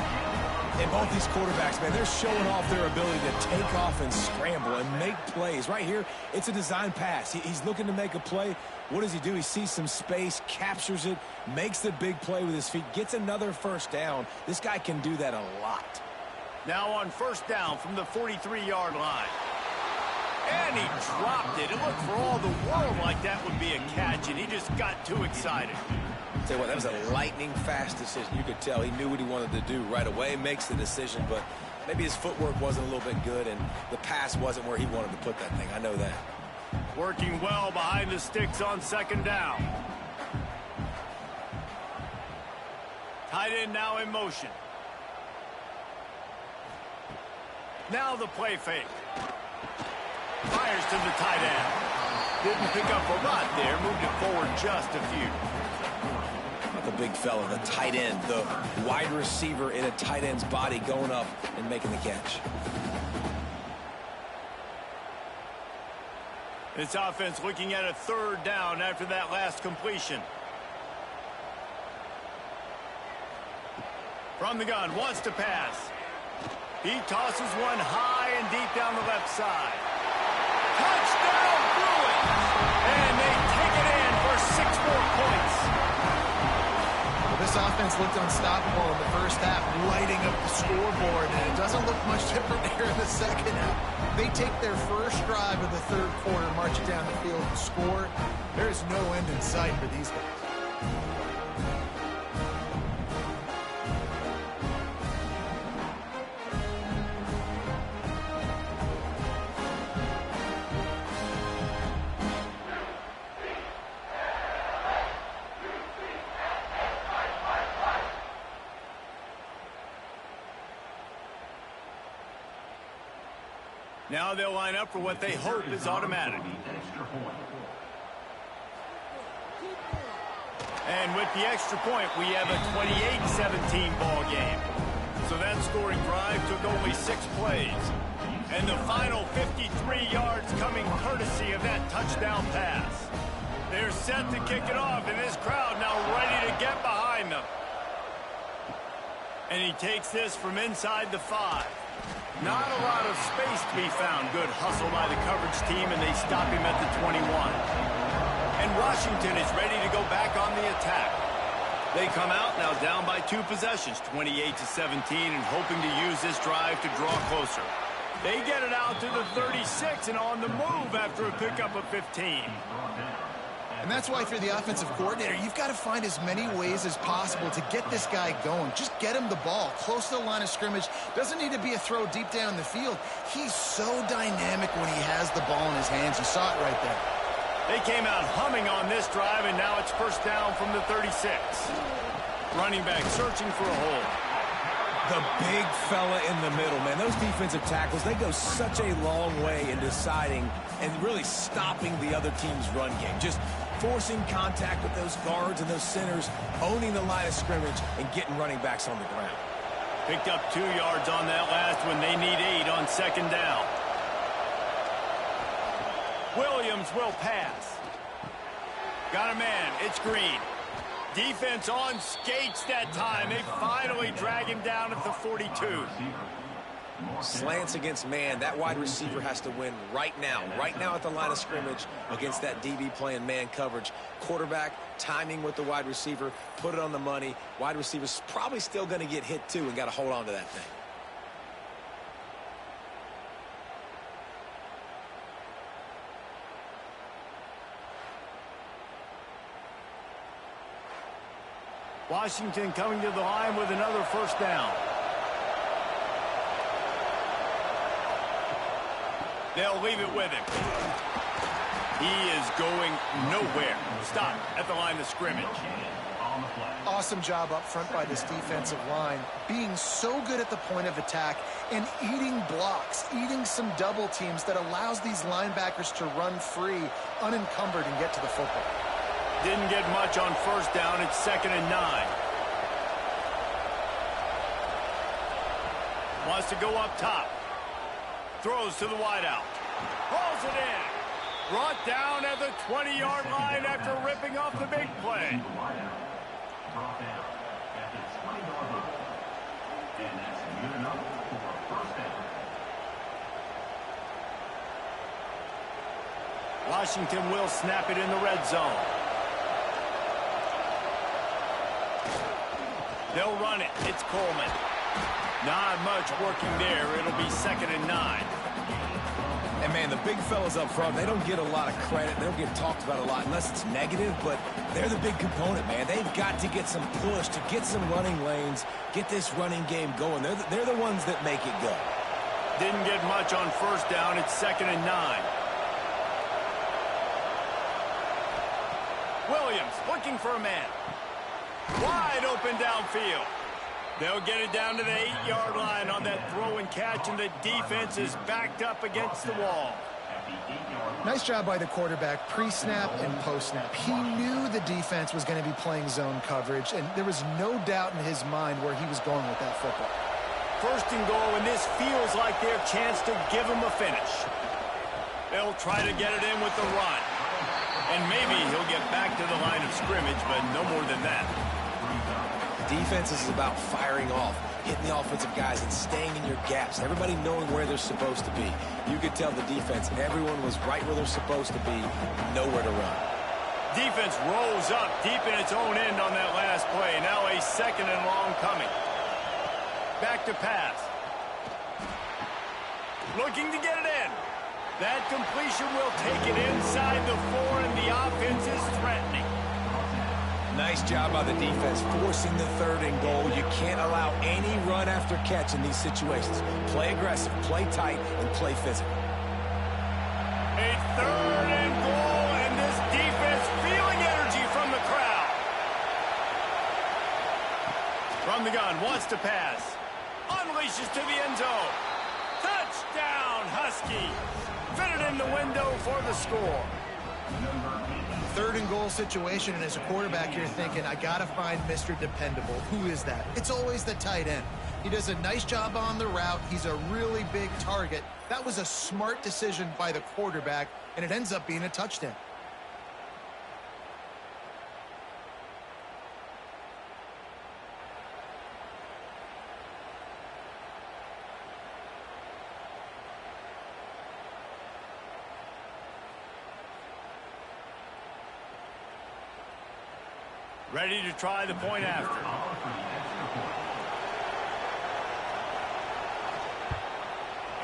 And both these quarterbacks, man, they're showing off their ability to take off and scramble and make plays. Right here, it's a design pass. He's looking to make a play. What does he do? He sees some space, captures it, makes the big play with his feet, gets another first down. This guy can do that a lot. Now on first down from the 43-yard line. And he dropped it. It looked for all the world like that would be a catch, and he just got too excited. Tell you what, that was a lightning-fast decision. You could tell he knew what he wanted to do right away, makes the decision, but maybe his footwork wasn't a little bit good, and the pass wasn't where he wanted to put that thing. I know that. Working well behind the sticks on second down. Tight end now in motion. Now the play fake. Fires to the tight end. Didn't pick up a lot there. Moved it forward just a few. The big fella, the tight end, the wide receiver in a tight end's body going up and making the catch. This offense looking at a third down after that last completion. From the gun, wants to pass. He tosses one high and deep down the left side. Touchdown Bruins! And they take it in for 6 more points. Well, this offense looked unstoppable in the first half, lighting up the scoreboard, and it doesn't look much different here in the second half. They take their first drive of the third quarter, march it down the field and score. There is no end in sight for these guys. Now they'll line up for what they hope is automatic. And with the extra point, we have a 28-17 ball game. So that scoring drive took only 6 plays. And the final 53 yards coming courtesy of that touchdown pass. They're set to kick it off, and this crowd now ready to get behind them. And he takes this from inside the 5. Not a lot of space to be found. Good hustle by the coverage team, and they stop him at the 21. And Washington is ready to go back on the attack. They come out now down by 2 possessions, 28-17, and hoping to use this drive to draw closer. They get it out to the 36 and on the move after a pickup of 15. And that's why, if you're the offensive coordinator, you've got to find as many ways as possible to get this guy going. Just get him the ball close to the line of scrimmage. Doesn't need to be a throw deep down the field. He's so dynamic when he has the ball in his hands. You saw it right there. They came out humming on this drive, and now it's first down from the 36. Running back searching for a hole. The big fella in the middle, man. Those defensive tackles, they go such a long way in deciding and really stopping the other team's run game. Just forcing contact with those guards and those centers, owning the line of scrimmage, and getting running backs on the ground. Picked up 2 yards on that last one. They need 8 on second down. Williams will pass. Got a man. It's Green. Defense on skates that time. They finally drag him down at the 42. Slants against man. That wide receiver has to win right now at the line of scrimmage against that DB playing man coverage. Quarterback timing with the wide receiver, put it on the money. Wide receiver's probably still going to get hit too and got to hold on to that thing. Washington coming to the line with another first down. They'll leave it with him. He is going nowhere. Stop at the line of scrimmage. Awesome job up front by this defensive line, being so good at the point of attack and eating blocks, eating some double teams that allows these linebackers to run free, unencumbered, and get to the football. Didn't get much on first down. It's 2nd and 9. Wants to go up top. Throws to the wideout. Pulls it in. Brought down at the 20-yard line after ripping off the big play. Washington will snap it in the red zone. They'll run it. It's Coleman. Not much working there. It'll be 2nd and 9. And, man, the big fellas up front, they don't get a lot of credit. They don't get talked about a lot unless it's negative, but they're the big component, man. They've got to get some push to get some running lanes, get this running game going. They're the ones that make it go. Didn't get much on first down. It's 2nd and 9. Williams looking for a man. Wide open downfield. They'll get it down to the 8-yard line on that throw and catch, and the defense is backed up against the wall. Nice job by the quarterback, pre-snap and post-snap. He knew the defense was going to be playing zone coverage, and there was no doubt in his mind where he was going with that football. 1st and goal, and this feels like their chance to give him a finish. They'll try to get it in with the run. And maybe he'll get back to the line of scrimmage, but no more than that. Defense is about firing off, hitting the offensive guys and staying in your gaps. Everybody knowing where they're supposed to be. You could tell the defense, everyone was right where they're supposed to be, nowhere to run. Defense rolls up deep in its own end on that last play. Now a 2nd and long coming. Back to pass. Looking to get it in. That completion will take it inside the 4, and the offense is threatening. Nice job by the defense, forcing the 3rd and goal. You can't allow any run after catch in these situations. Play aggressive, play tight, and play physical. A 3rd and goal, and this defense feeling energy from the crowd. From the gun, wants to pass. Unleashes to the end zone. Touchdown, Huskies. Fitted in the window for the score. 3rd and goal situation, and as a quarterback, you're thinking, I got to find Mr. Dependable. Who is that? It's always the tight end. He does a nice job on the route. He's a really big target. That was a smart decision by the quarterback, and it ends up being a touchdown. Ready to try the point after.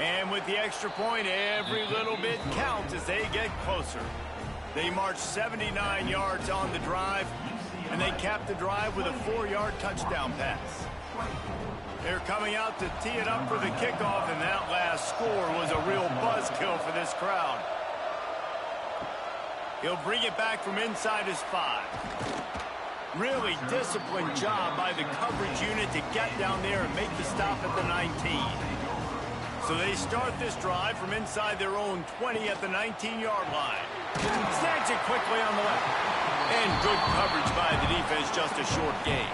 And with the extra point, every little bit counts as they get closer. They marched 79 yards on the drive, and they capped the drive with a 4-yard touchdown pass. They're coming out to tee it up for the kickoff, and that last score was a real buzzkill for this crowd. He'll bring it back from inside his 5. Really disciplined job by the coverage unit to get down there and make the stop at the 19. So they start this drive from inside their own 20 at the 19-yard line. Snags it quickly on the left. And good coverage by the defense, just a short gain.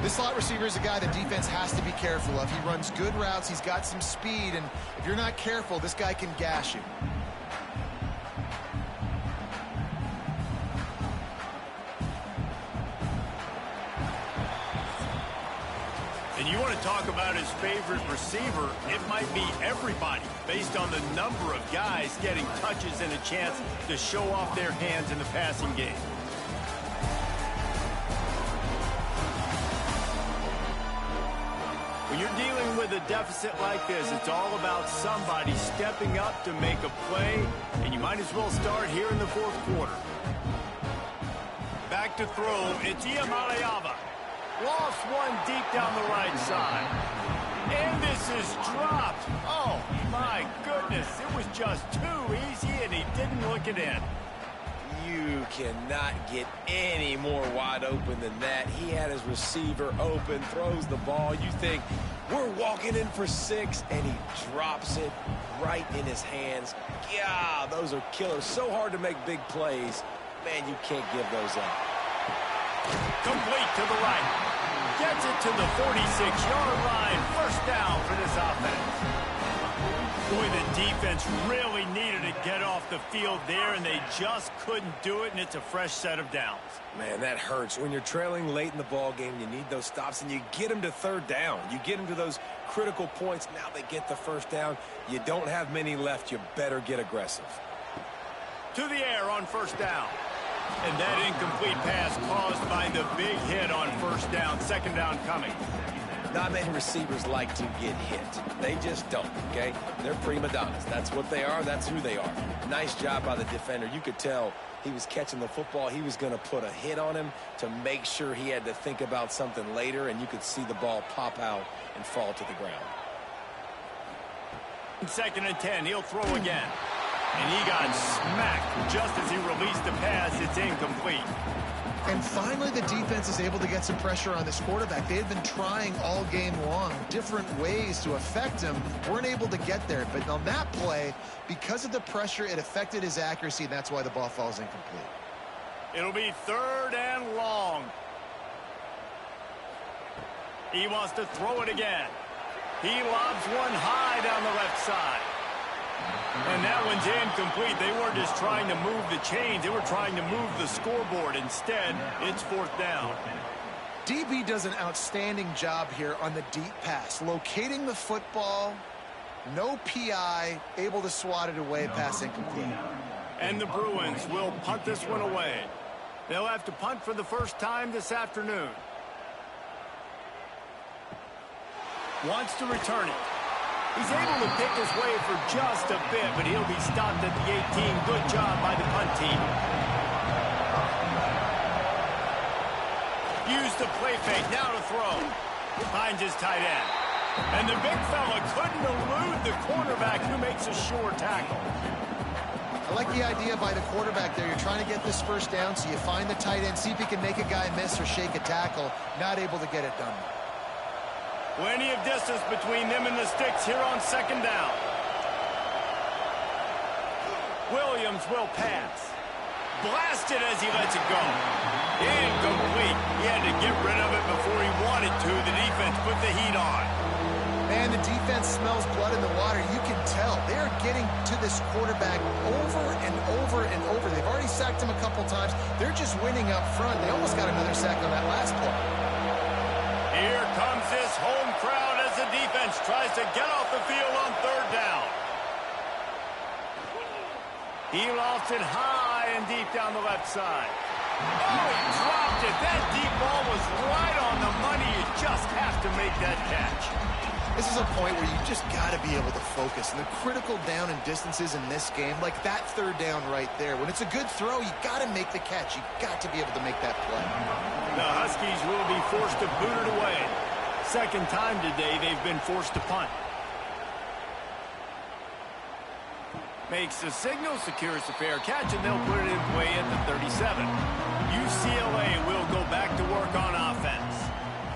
This slot receiver is a guy the defense has to be careful of. He runs good routes, he's got some speed, and if you're not careful, this guy can gash you. And you want to talk about his favorite receiver, it might be everybody, based on the number of guys getting touches and a chance to show off their hands in the passing game. When you're dealing with a deficit like this, it's all about somebody stepping up to make a play, and you might as well start here in the 4th quarter. Back to throw, it's Iamaleava. Lost one deep down the right side. And this is dropped. Oh, my goodness. It was just too easy, and he didn't look it in. You cannot get any more wide open than that. He had his receiver open, throws the ball. You think, we're walking in for 6, and he drops it right in his hands. Yeah, those are killers. So hard to make big plays. Man, you can't give those up. Complete to the right. Gets it to the 46-yard line. First down for this offense. Boy, the defense really needed to get off the field there, and they just couldn't do it, and it's a fresh set of downs. Man, that hurts. When you're trailing late in the ball game, you need those stops, and you get them to 3rd down. You get them to those critical points. Now they get the 1st down. You don't have many left. You better get aggressive. To the air on 1st down. And that incomplete pass caused by the big hit on 1st down. 2nd down coming. Not many receivers like to get hit. They just don't, okay? They're prima donnas. That's what they are. That's who they are. Nice job by the defender. You could tell he was catching the football. He was going to put a hit on him to make sure he had to think about something later, and you could see the ball pop out and fall to the ground. 2nd and 10. He'll throw again. And he got smacked just as he released the pass. It's incomplete. And finally, the defense is able to get some pressure on this quarterback. They had been trying all game long different ways to affect him. Weren't able to get there. But on that play, because of the pressure, it affected his accuracy, and that's why the ball falls incomplete. It'll be 3rd and long. He wants to throw it again. He lobs one high down the left side. And that one's incomplete. They weren't just trying to move the chains. They were trying to move the scoreboard. Instead, it's 4th down. DB does an outstanding job here on the deep pass. Locating the football, no PI, able to swat it away, pass incomplete. And the Bruins will punt this one away. They'll have to punt for the first time this afternoon. Wants to return it. He's able to pick his way for just a bit, but he'll be stopped at the 18. Good job by the punt team. Use the play fake, now to throw. Finds his tight end. And the big fella couldn't elude the quarterback who makes a sure tackle. I like the idea by the quarterback there. You're trying to get this 1st down, so you find the tight end, see if he can make a guy miss or shake a tackle. Not able to get it done. Plenty of distance between them and the sticks here on 2nd down. Williams will pass. Blasted as he lets it go. Incomplete. He had to get rid of it before he wanted to. The defense put the heat on. Man, the defense smells blood in the water. You can tell. They are getting to this quarterback over and over and over. They've already sacked him a couple times. They're just winning up front. They almost got another sack on that last play. Here comes this home crowd as the defense tries to get off the field on 3rd down. He lost it high and deep down the left side. Oh, he dropped it. That deep ball was right on the money. You just have to make that catch. This is a point where you just got to be able to focus. And the critical down and distances in this game, like that third down right there, when it's a good throw, you got to make the catch. You got to be able to make that play. The Huskies will be forced to boot it away. Second time today they've been forced to punt. Makes the signal, secures the fair catch, and they'll put it in play at the 37. UCLA will go back to work on offense.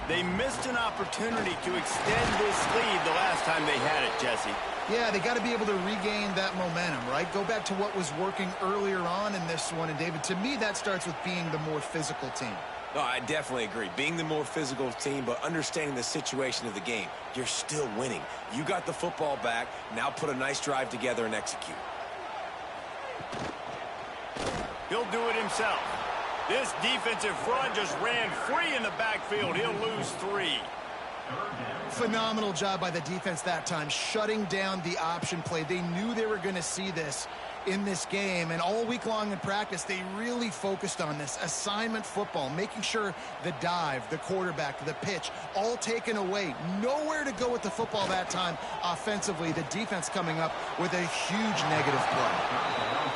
They missed an opportunity to extend this lead the last time they had it, Jesse. Yeah, they got to be able to regain that momentum, right? Go back to what was working earlier on in this one. And, David, to me, that starts with being the more physical team. No, I definitely agree. Being the more physical team, but understanding the situation of the game. You're still winning. You got the football back. Now put a nice drive together and execute. He'll do it himself. This defensive front just ran free in the backfield. He'll lose 3. Phenomenal job by the defense that time, shutting down the option play. They knew they were going to see this in this game, and all week long in practice, they really focused on this assignment football, making sure the dive, the quarterback, the pitch, all taken away. Nowhere to go with the football that time offensively. The defense coming up with a huge negative play.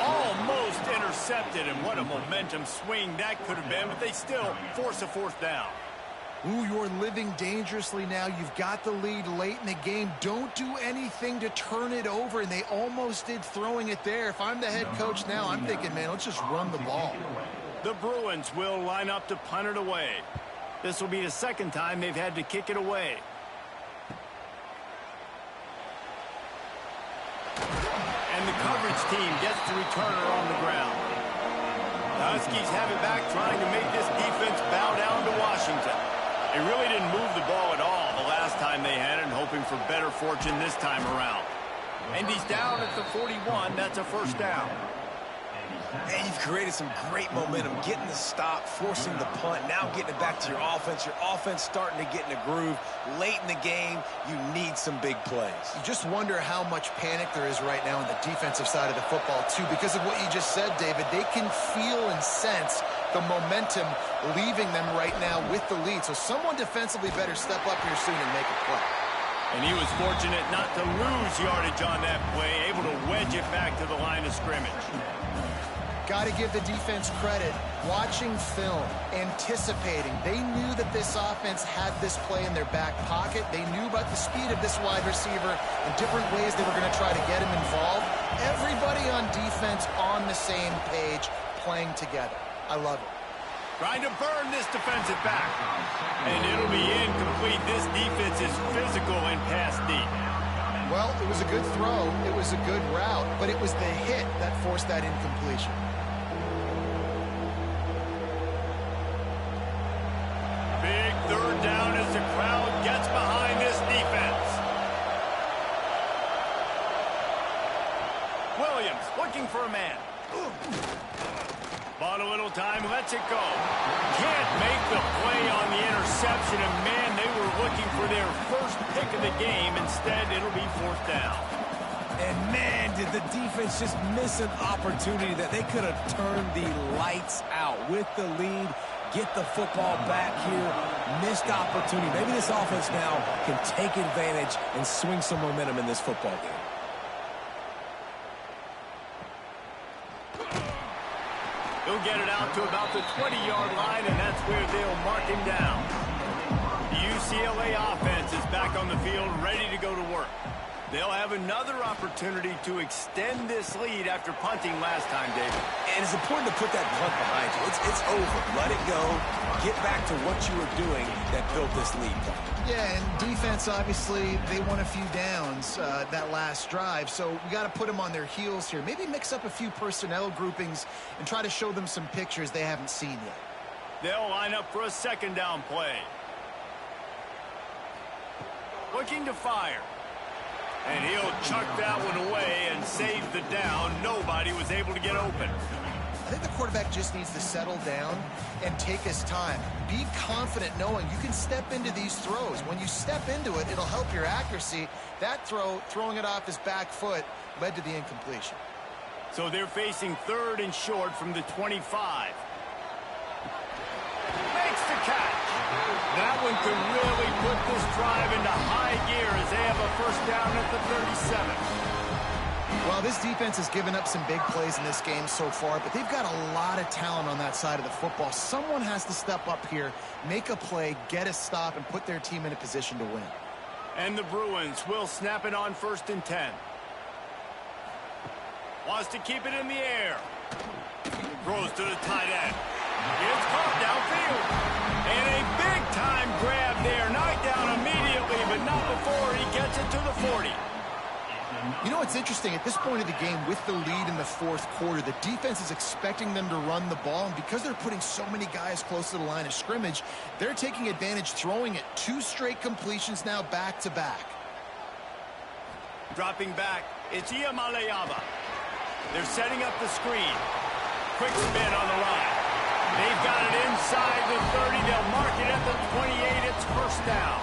Almost intercepted, and what a momentum swing that could have been, but they still force a 4th down. Ooh, you're living dangerously now. You've got the lead late in the game. Don't do anything to turn it over, and they almost did throwing it there. If I'm the head coach now, I'm thinking, man, let's just run the ball. The Bruins will line up to punt it away. This will be the second time they've had to kick it away. And the coverage team gets the returner on the ground. The Huskies have it back, trying to make this defense bow down to Washington. They really didn't move the ball at all the last time they had it, and hoping for better fortune this time around. And he's down at the 41. That's a 1st down. And you've created some great momentum, getting the stop, forcing the punt, now getting it back to your offense. Your offense starting to get in a groove. Late in the game, you need some big plays. You just wonder how much panic there is right now on the defensive side of the football, too, because of what you just said, David. They can feel and sense the momentum leaving them right now with the lead. So someone defensively better step up here soon and make a play. And he was fortunate not to lose yardage on that play, able to wedge it back to the line of scrimmage. Got to give the defense credit. Watching film, anticipating. They knew that this offense had this play in their back pocket. They knew about the speed of this wide receiver and different ways they were going to try to get him involved. Everybody on defense on the same page, playing together. I love it. Trying to burn this defensive back. And it'll be incomplete. This defense is physical and pass deep. Well, it was a good throw. It was a good route, but it was the hit that forced that incompletion. Big 3rd down as the crowd gets behind this defense. Williams looking for a man. Bought a little time, lets it go. Can't make the play on the interception, and man, they were looking for their first pick of the game. Instead, it'll be 4th down. And man, did the defense just miss an opportunity that they could have turned the lights out with the lead. Get the football back here. Missed opportunity. Maybe this offense now can take advantage and swing some momentum in this football game. He'll get it out to about the 20-yard line, and that's where they'll mark him down. The UCLA offense is back on the field, ready to go to work. They'll have another opportunity to extend this lead after punting last time, David. And it's important to put that punt behind you. It's over. Let it go. Get back to what you were doing that built this lead. Yeah, and defense, obviously, they won a few downs that last drive, so we got to put them on their heels here. Maybe mix up a few personnel groupings and try to show them some pictures they haven't seen yet. They'll line up for a 2nd down play. Looking to fire. And he'll chuck that one away and save the down. Nobody was able to get open. I think the quarterback just needs to settle down and take his time. Be confident knowing you can step into these throws. When you step into it, it'll help your accuracy. That throw, throwing it off his back foot, led to the incompletion. So they're facing 3rd and short from the 25. Makes the catch. That one could really put this drive into high gear as they have a first down at the 37. Well, this defense has given up some big plays in this game so far, but they've got a lot of talent on that side of the football. Someone has to step up here, make a play, get a stop, and put their team in a position to win. And the Bruins will snap it on 1st and 10. Wants to keep it in the air. Throws to the tight end. It's caught downfield. And a big-time grab there. Knocked down immediately, but not before he gets it to the 40. You know what's interesting? At this point of the game, with the lead in the 4th quarter, the defense is expecting them to run the ball, and because they're putting so many guys close to the line of scrimmage, they're taking advantage, throwing it 2 straight completions now back-to-back. Dropping back, it's Iamaleava. They're setting up the screen. Quick spin on the run. They've got it inside the 30. They'll mark it at the 28. It's first down.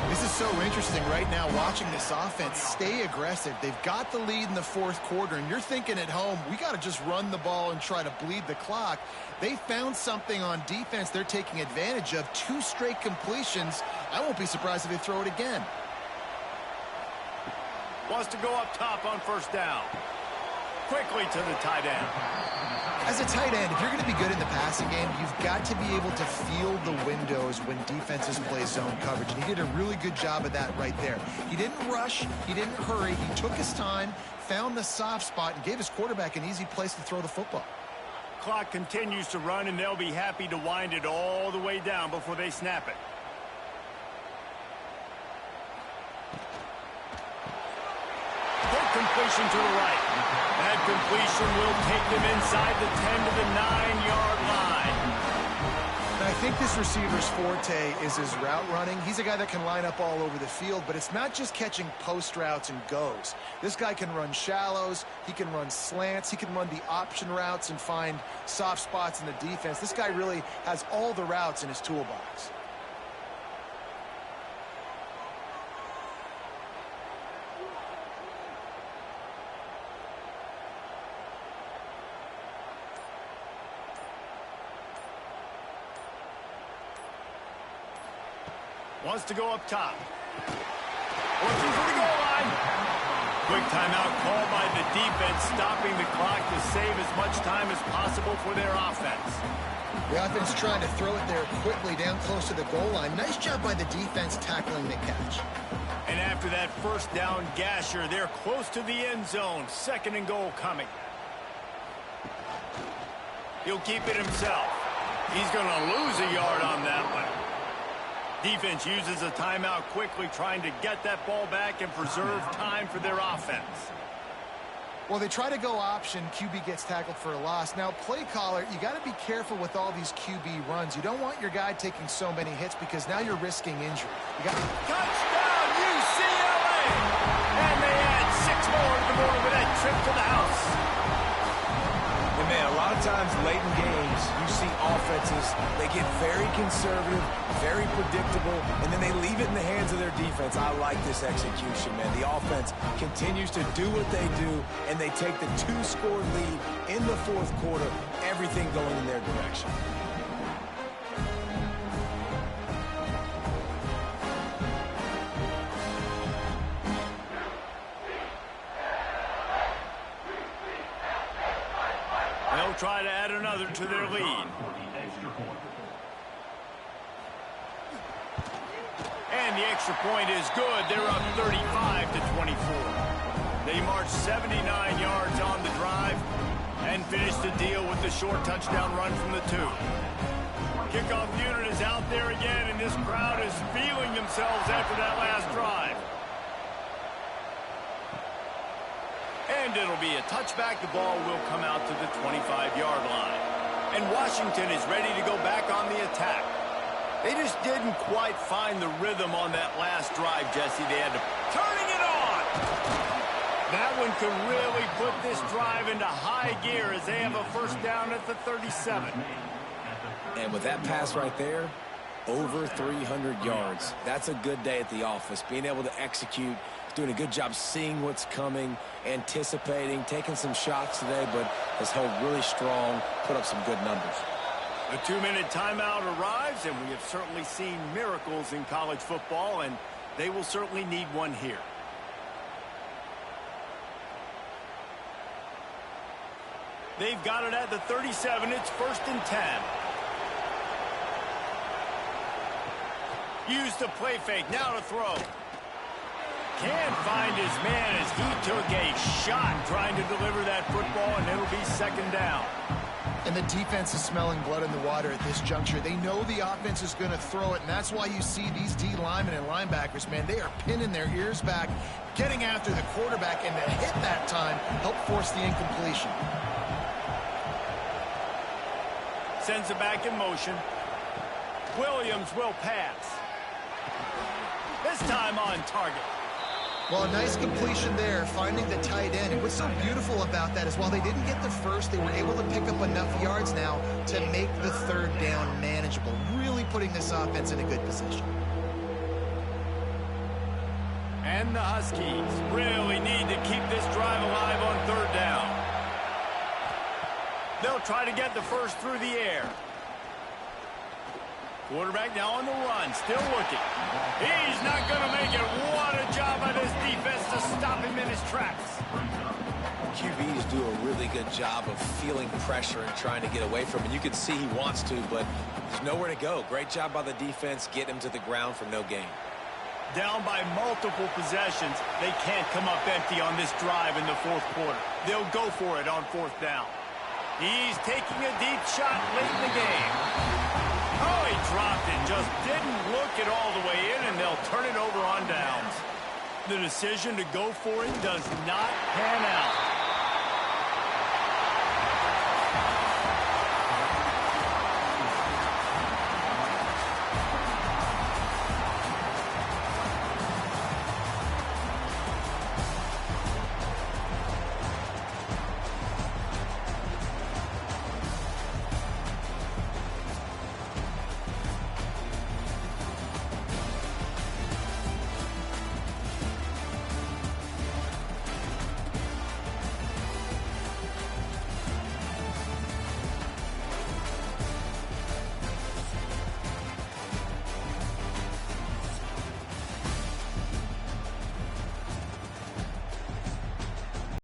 This is so interesting right now, watching this offense stay aggressive. They've got the lead in the 4th quarter, and you're thinking at home, we got to just run the ball and try to bleed the clock. They found something on defense they're taking advantage of. 2 straight completions. I won't be surprised if they throw it again. Wants to go up top on first down. Quickly to the tight end. As a tight end, if you're going to be good in the passing game, you've got to be able to feel the windows when defenses play zone coverage. And he did a really good job of that right there. He didn't rush. He didn't hurry. He took his time, found the soft spot, and gave his quarterback an easy place to throw the football. Clock continues to run, and they'll be happy to wind it all the way down before they snap it. Quick completion to the right. That completion will take them inside the 10 to the 9-yard line. And I think this receiver's forte is his route running. He's a guy that can line up all over the field, but it's not just catching post routes and goes. This guy can run shallows, he can run slants, he can run the option routes and find soft spots in the defense. This guy really has all the routes in his toolbox. Wants to go up top. Looking for the goal line. Quick timeout called by the defense, stopping the clock to save as much time as possible for their offense. The offense trying to throw it there quickly down close to the goal line. Nice job by the defense tackling the catch. And after that first down gasher, they're close to the end zone. 2nd and goal coming. He'll keep it himself. He's going to lose a yard on that one. Defense uses a timeout quickly, trying to get that ball back and preserve time for their offense. Well, they try to go option. QB gets tackled for a loss. Now, play caller, you got to be careful with all these QB runs. You don't want your guy taking so many hits because now you're risking injury. Touchdown, UCLA! And they add 6 more to the board with that trip to the house. And man, a lot of times late in games, you see offenses, they get very conservative, very predictable, and then they leave it in the hands of their defense. I like this execution, man. The offense continues to do what they do, and they take the 2-score lead in the 4th quarter, everything going in their direction. They'll try to add another to their lead. And the extra point is good. They're up 35 to 24. They march 79 yards on the drive and finish the deal with the short touchdown run from the 2. Kickoff unit is out there again, and this crowd is feeling themselves after that last drive. And it'll be a touchback. The ball will come out to the 25-yard line. And Washington is ready to go back on the attack. They just didn't quite find the rhythm on that last drive, Jesse. They had to turning it on. That one could really put this drive into high gear as they have a first down at the 37. And with that pass right there, over 300 yards. That's a good day at the office. Being able to execute, doing a good job seeing what's coming, anticipating, taking some shots today, but has held really strong, put up some good numbers. The 2-minute timeout arrives, and we have certainly seen miracles in college football, and they will certainly need one here. They've got it at the 37. It's 1st and 10. Use the play fake. Now to throw. Can't find his man as he took a shot trying to deliver that football, and it'll be 2nd down. And the defense is smelling blood in the water at this juncture. They know the offense is going to throw it, and that's why you see these D linemen and linebackers, man, they are pinning their ears back, getting after the quarterback, and the hit that time helped force the incompletion. Sends it back in motion. Williams will pass. This time on target. Well, a nice completion there, finding the tight end. And what's so beautiful about that is while they didn't get the first, they were able to pick up enough yards now to make the 3rd down manageable, really putting this offense in a good position. And the Huskies really need to keep this drive alive on 3rd down. They'll try to get the first through the air. Quarterback now on the run, still looking. He's not going to make it. What a job by this defense to stop him in his tracks. QBs do a really good job of feeling pressure and trying to get away from it. You can see he wants to, but there's nowhere to go. Great job by the defense, get him to the ground for no gain. Down by multiple possessions, they can't come up empty on this drive in the 4th quarter. They'll go for it on 4th down. He's taking a deep shot late in the game. Oh, he dropped it. Just didn't look it all the way in, and they'll turn it over on downs. The decision to go for it does not pan out.